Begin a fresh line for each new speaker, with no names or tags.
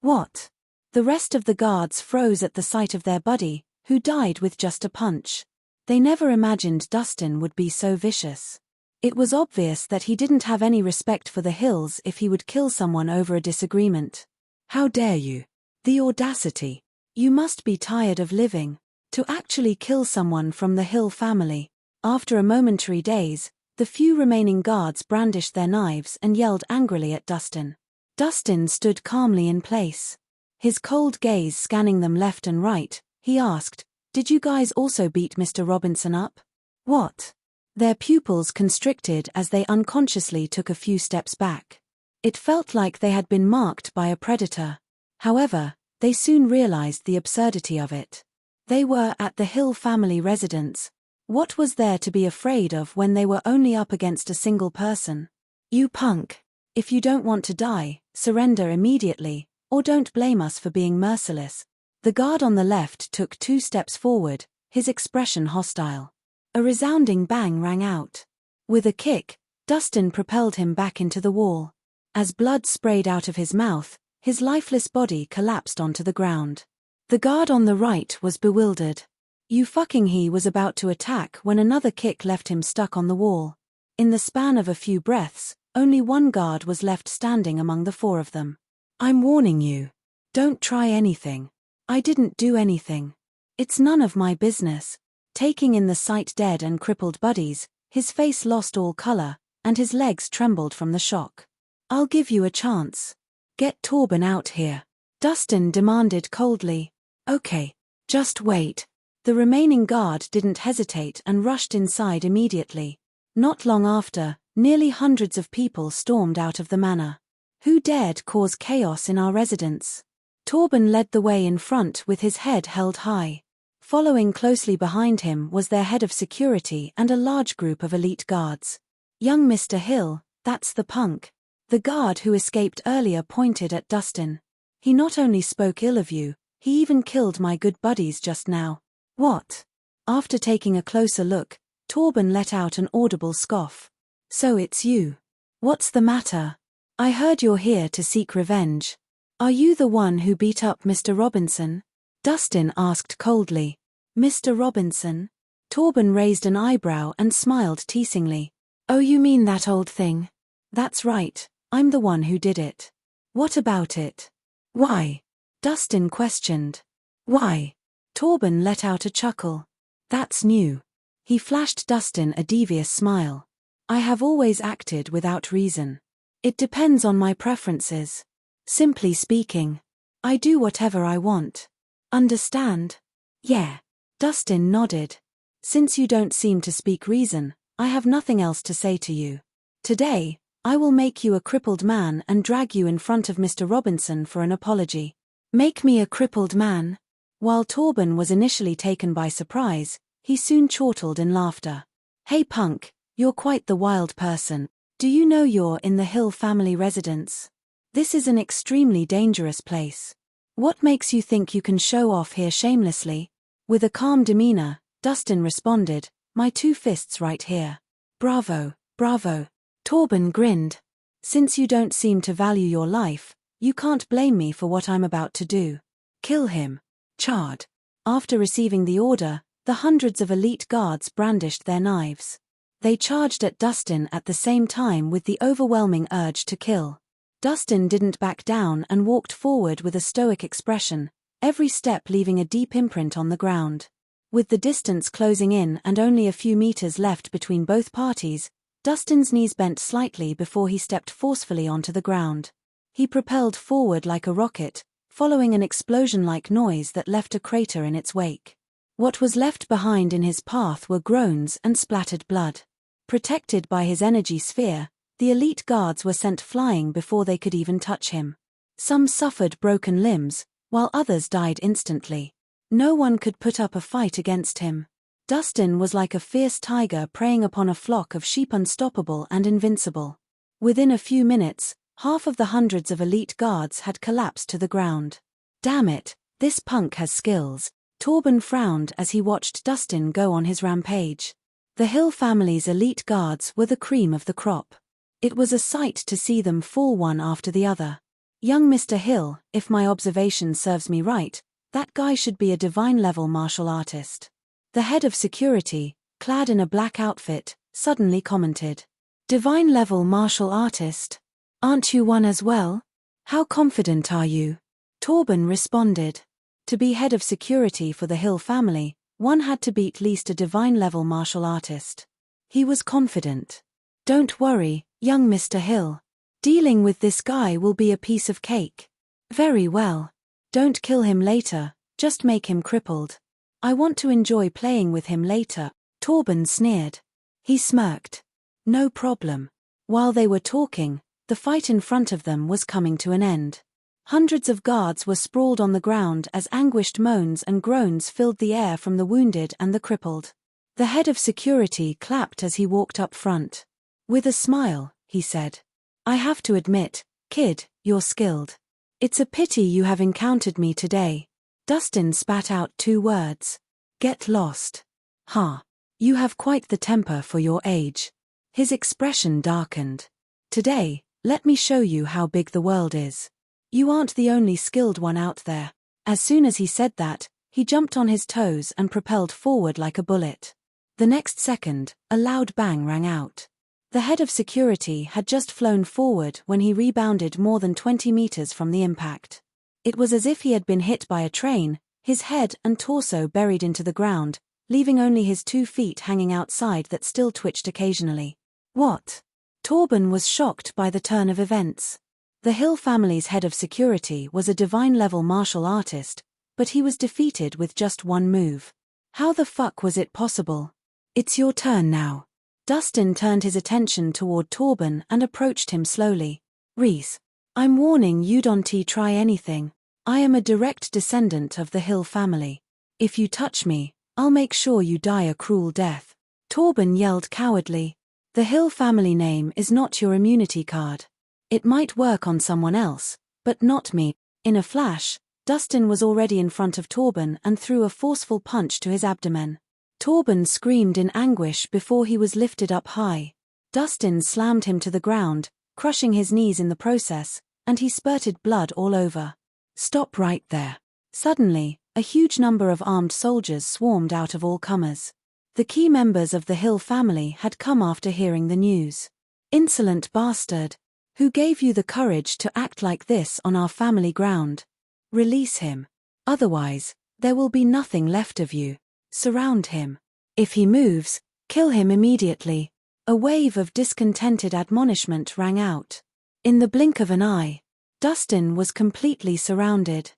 What? The rest of the guards froze at the sight of their buddy, who died with just a punch. They never imagined Dustin would be so vicious. It was obvious that he didn't have any respect for the hills if he would kill someone over a disagreement. How dare you? The audacity. You must be tired of living. To actually kill someone from the Hill family. After a momentary daze, the few remaining guards brandished their knives and yelled angrily at Dustin. Dustin stood calmly in place. His cold gaze scanning them left and right, he asked, "Did you guys also beat Mr. Robinson up?" "What?" Their pupils constricted as they unconsciously took a few steps back. It felt like they had been marked by a predator. However, they soon realized the absurdity of it. They were at the Hill family residence. What was there to be afraid of when they were only up against a single person? "You punk. If you don't want to die, surrender immediately, or don't blame us for being merciless." The guard on the left took 2 steps forward, his expression hostile. A resounding bang rang out. With a kick, Dustin propelled him back into the wall. As blood sprayed out of his mouth, his lifeless body collapsed onto the ground. The guard on the right was bewildered. He was about to attack when another kick left him stuck on the wall. In the span of a few breaths, only one guard was left standing among the 4 of them. "I'm warning you. Don't try anything. I didn't do anything. It's none of my business." Taking in the sight dead and crippled buddies, his face lost all color, and his legs trembled from the shock. "I'll give you a chance. Get Torben out here," Dustin demanded coldly. "Okay, just wait." The remaining guard didn't hesitate and rushed inside immediately. Not long after, nearly hundreds of people stormed out of the manor. Who dared cause chaos in our residence? Torben led the way in front with his head held high. Following closely behind him was their head of security and a large group of elite guards. "Young Mr. Hill, that's the punk." The guard who escaped earlier pointed at Dustin. "He not only spoke ill of you, he even killed my good buddies just now." "What?" After taking a closer look, Torben let out an audible scoff. "So it's you. What's the matter? I heard you're here to seek revenge. Are you the one who beat up Mr. Robinson?" Dustin asked coldly. "Mr. Robinson?" Torben raised an eyebrow and smiled teasingly. "Oh, you mean that old thing? That's right, I'm the one who did it." "What about it?" "Why?" Dustin questioned. "Why?" Torben let out a chuckle. "That's new." He flashed Dustin a devious smile. "I have always acted without reason. It depends on my preferences. Simply speaking, I do whatever I want. Understand?" "Yeah." Dustin nodded. "Since you don't seem to speak reason, I have nothing else to say to you. Today, I will make you a crippled man and drag you in front of Mr. Robinson for an apology." "Make me a crippled man?" While Torben was initially taken by surprise, he soon chortled in laughter. "Hey punk, you're quite the wild person. Do you know you're in the Hill family residence? This is an extremely dangerous place. What makes you think you can show off here shamelessly?" With a calm demeanor, Dustin responded, "My 2 fists right here." "Bravo, bravo." Torben grinned. "Since you don't seem to value your life, you can't blame me for what I'm about to do. Kill him." Charred. After receiving the order, the hundreds of elite guards brandished their knives. They charged at Dustin at the same time with the overwhelming urge to kill. Dustin didn't back down and walked forward with a stoic expression, every step leaving a deep imprint on the ground. With the distance closing in and only a few meters left between both parties, Dustin's knees bent slightly before he stepped forcefully onto the ground. He propelled forward like a rocket, following an explosion-like noise that left a crater in its wake. What was left behind in his path were groans and splattered blood. Protected by his energy sphere, the elite guards were sent flying before they could even touch him. Some suffered broken limbs, while others died instantly. No one could put up a fight against him. Dustin was like a fierce tiger preying upon a flock of sheep, unstoppable and invincible. Within a few minutes, half of the hundreds of elite guards had collapsed to the ground. "Damn it, this punk has skills." Torben frowned as he watched Dustin go on his rampage. The Hill family's elite guards were the cream of the crop. It was a sight to see them fall one after the other. Young Mr. Hill, if my observation serves me right, that guy should be a divine-level martial artist. The head of security, clad in a black outfit, suddenly commented. Divine-level martial artist? Aren't you one as well? How confident are you? Torben responded. To be head of security for the Hill family, one had to beat at least a divine-level martial artist. He was confident. Don't worry, young Mr. Hill. Dealing with this guy will be a piece of cake. Very well. Don't kill him later, just make him crippled. I want to enjoy playing with him later, Torben sneered. He smirked. No problem. While they were talking, the fight in front of them was coming to an end. Hundreds of guards were sprawled on the ground as anguished moans and groans filled the air from the wounded and the crippled. The head of security clapped as he walked up front. With a smile, he said, I have to admit, kid, you're skilled. It's a pity you have encountered me today. Dustin spat out 2 words. Get lost. Ha. You have quite the temper for your age. His expression darkened. Today, let me show you how big the world is. You aren't the only skilled one out there. As soon as he said that, he jumped on his toes and propelled forward like a bullet. The next second, a loud bang rang out. The head of security had just flown forward when he rebounded more than 20 meters from the impact. It was as if he had been hit by a train, his head and torso buried into the ground, leaving only his 2 feet hanging outside that still twitched occasionally. What? Torben was shocked by the turn of events. The Hill family's head of security was a divine-level martial artist, but he was defeated with just 1 move. How the fuck was it possible? It's your turn now. Dustin turned his attention toward Torben and approached him slowly. Rhys, I'm warning you don't try anything. I am a direct descendant of the Hill family. If you touch me, I'll make sure you die a cruel death. Torben yelled cowardly. The Hill family name is not your immunity card. It might work on someone else, but not me. In a flash, Dustin was already in front of Torben and threw a forceful punch to his abdomen. Torben screamed in anguish before he was lifted up high. Dustin slammed him to the ground, crushing his knees in the process, and he spurted blood all over. Stop right there. Suddenly, a huge number of armed soldiers swarmed out of all comers. The key members of the Hill family had come after hearing the news. Insolent bastard. Who gave you the courage to act like this on our family ground? Release him. Otherwise, there will be nothing left of you. Surround him. If he moves, kill him immediately. A wave of discontented admonishment rang out. In the blink of an eye, Dustin was completely surrounded.